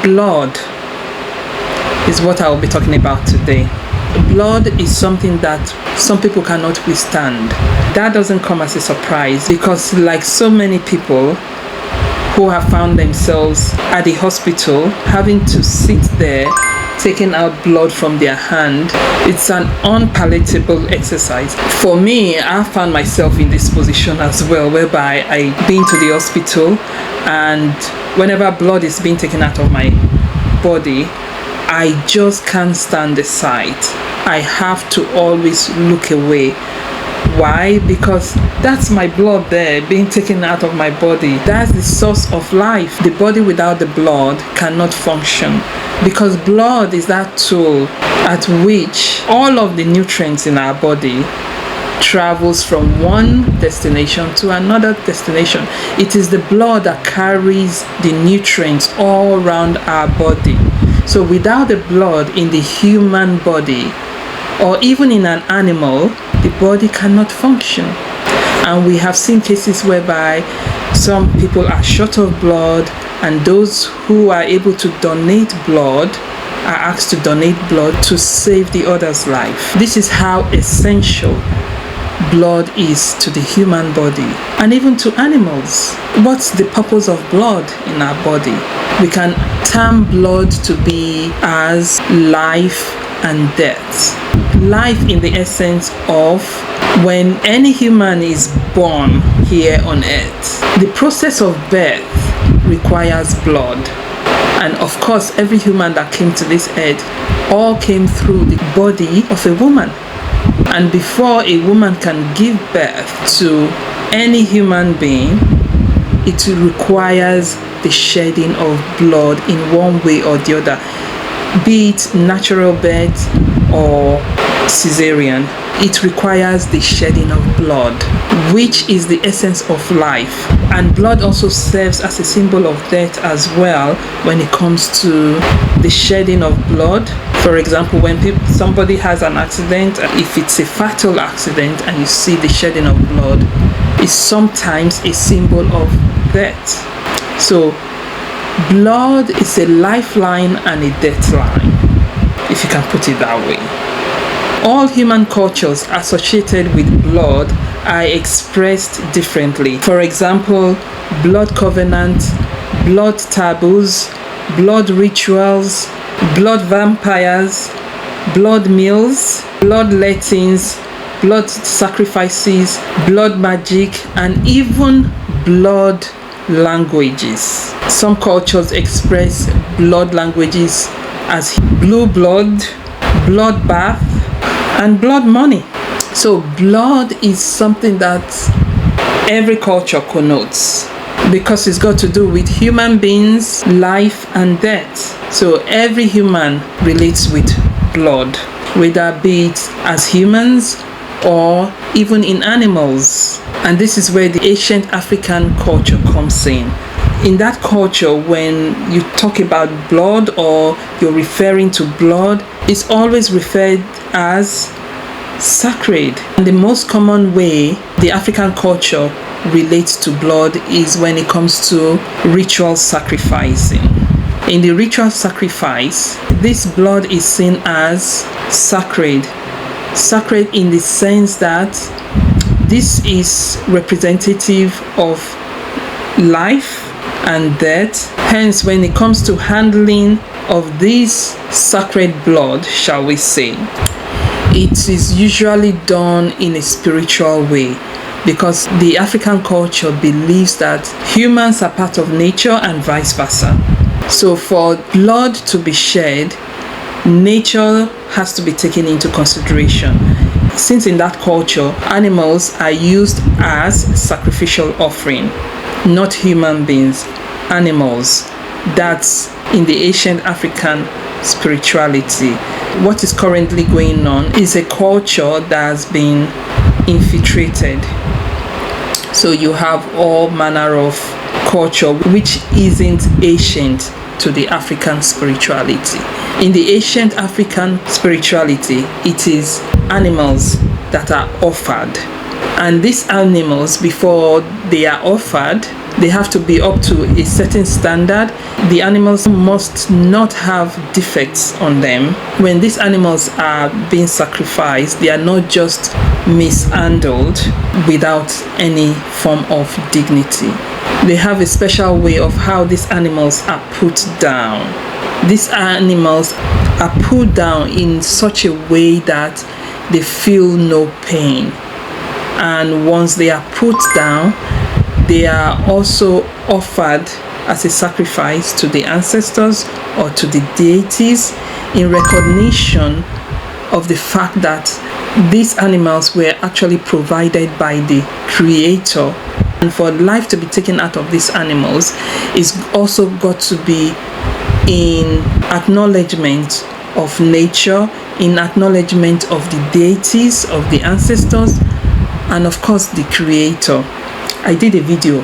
Blood is what I will be talking about today. Blood is something that some people cannot withstand. That doesn't come as a surprise because, like so many people who have found themselves at the hospital having to sit there taking out blood from their hand, it's an unpalatable exercise. For me, I found myself in this position as well, whereby I've been to the hospital, and whenever blood is being taken out of my body, I just can't stand the sight. I have to always look away. Why? Because that's my blood there being taken out of my body. That's the source of life. The body without the blood cannot function, because blood is that tool at which all of the nutrients in our body travels from one destination to another destination. It is the blood that carries the nutrients all around our body. So without the blood in the human body, or even in an animal, the body cannot function. And we have seen cases whereby some people are short of blood, and those who are able to donate blood are asked to donate blood to save the other's life. This is how essential blood is to the human body and even to animals. What's the purpose of blood in our body? We can term blood to be as life and death. Life in the essence of when any human is born here on earth, the process of birth requires blood. And of course, every human that came to this earth all came through the body of a woman. And before a woman can give birth to any human being, it requires the shedding of blood in one way or the other, be it natural birth or cesarean. It requires the shedding of blood, which is the essence of life. And blood also serves as a symbol of death as well when it comes to the shedding of blood. For example, when somebody has an accident, if it's a fatal accident and you see the shedding of blood, it's sometimes a symbol of death. So blood is a lifeline and a death line, if you can put it that way. All human cultures associated with blood are expressed differently. For example, blood covenant, blood taboos, blood rituals, blood vampires, blood meals, blood lettings, blood sacrifices, blood magic, and even blood languages. Some cultures express blood languages as blue blood, blood bath, and blood money. So blood is something that every culture connotes because it's got to do with human beings, life and death. So every human relates with blood, whether be it as humans or even in animals. And this is where the ancient African culture comes in. In that culture, when you talk about blood or you're referring to blood, it's always referred as sacred. And the most common way the African culture relates to blood is when it comes to ritual sacrificing. In the ritual sacrifice, this blood is seen as sacred. Sacred in the sense that this is representative of life and death. Hence, when it comes to handling of this sacred blood, shall we say, it is usually done in a spiritual way, because the African culture believes that humans are part of nature and vice versa. So for blood to be shed, nature has to be taken into consideration. Since in that culture, animals are used as sacrificial offering, not human beings, animals. That's in the ancient African spirituality. What is currently going on is a culture that has been infiltrated. So you have all manner of culture which isn't ancient to the African spirituality. In the ancient African spirituality, it is animals that are offered. And these animals, before they are offered, They have to be up to a certain standard. The animals must not have defects on them. When these animals are being sacrificed, they are not just mishandled without any form of dignity. They have a special way of how these animals are put down. These animals are put down in such a way that they feel no pain. And once they are put down, they are also offered as a sacrifice to the ancestors or to the deities in recognition of the fact that these animals were actually provided by the Creator. And for life to be taken out of these animals is also got to be in acknowledgement of nature, in acknowledgement of the deities, of the ancestors, and of course the Creator. I did a video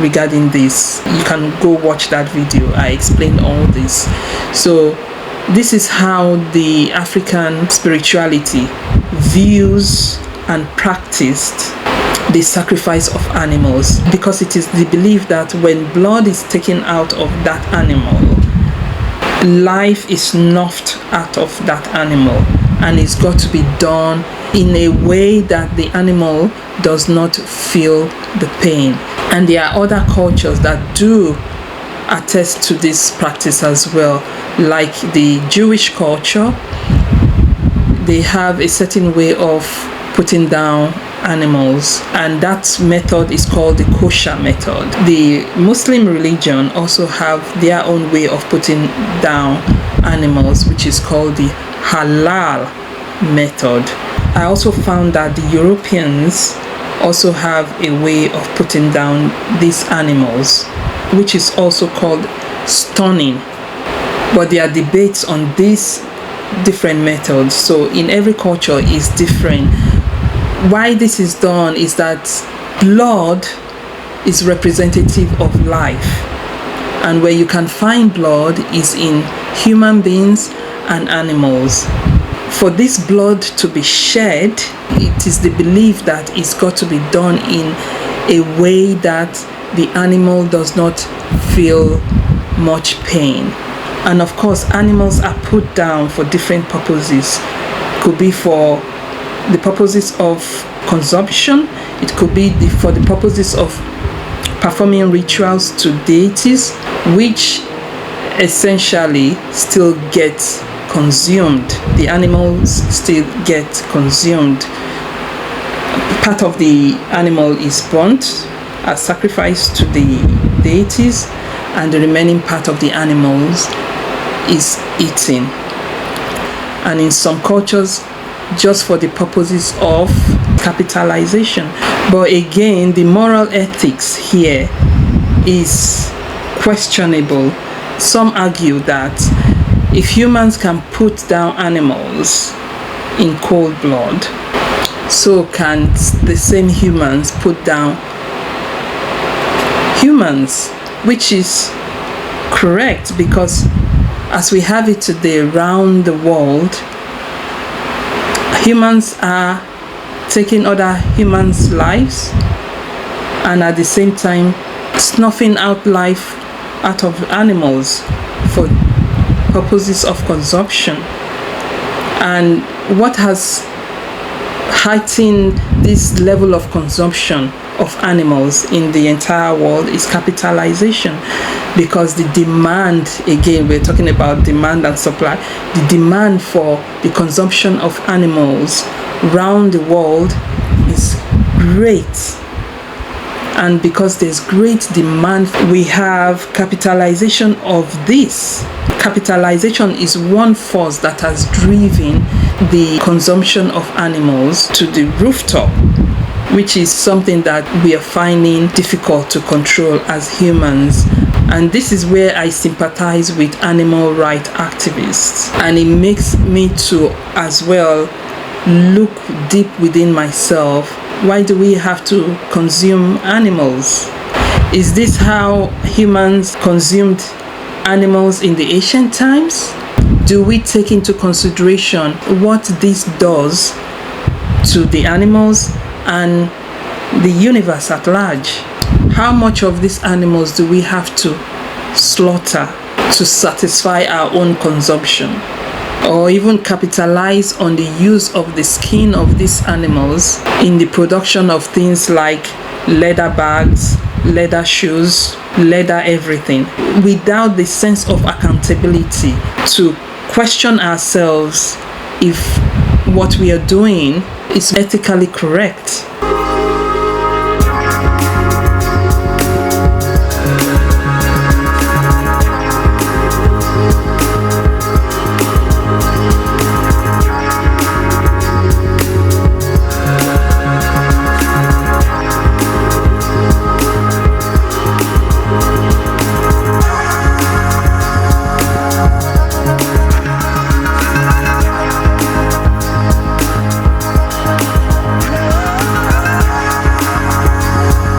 regarding this. You can go watch that video. I explained all this. So this is how the African spirituality views and practiced the sacrifice of animals, because it is the belief that when blood is taken out of that animal, life is snuffed out of that animal, and it's got to be done in a way that the animal does not feel the pain. And there are other cultures that do attest to this practice as well, like the Jewish culture. They have a certain way of putting down animals, and that method is called the kosher method. The Muslim religion also have their own way of putting down animals, which is called the halal method. I also found that the Europeans also have a way of putting down these animals, which is also called stoning. But there are debates on these different methods, so in every culture is different. Why this is done is that blood is representative of life, and where you can find blood is in human beings and animals. For this blood to be shed, it is the belief that it's got to be done in a way that the animal does not feel much pain. And of course, animals are put down for different purposes. Could be for the purposes of consumption. It could be for the purposes of performing rituals to deities, which essentially still get consumed. The animals still get consumed. Part of the animal is burnt as sacrifice to the deities, and the remaining part of the animals is eaten. And in some cultures, just for the purposes of capitalization. But again, the moral ethics here is questionable. Some argue that if humans can put down animals in cold blood, so can the same humans put down humans, which is correct, because as we have it today around the world, humans are taking other humans' lives and at the same time snuffing out life out of animals for purposes of consumption. And what has heightened this level of consumption of animals in the entire world is capitalization, because the demand, again, we're talking about demand and supply, the demand for the consumption of animals around the world is great. And because there's great demand, we have capitalization of this. Capitalization is one force that has driven the consumption of animals to the rooftop, which is something that we are finding difficult to control as humans. And this is where I sympathize with animal rights activists. And it makes me to as well look deep within myself. Why do we have to consume animals? Is this how humans consumed animals in the ancient times? Do we take into consideration what this does to the animals and the universe at large? How much of these animals do we have to slaughter to satisfy our own consumption? Or even capitalize on the use of the skin of these animals in the production of things like leather bags, leather shoes, leather everything, without the sense of accountability to question ourselves if what we are doing is ethically correct.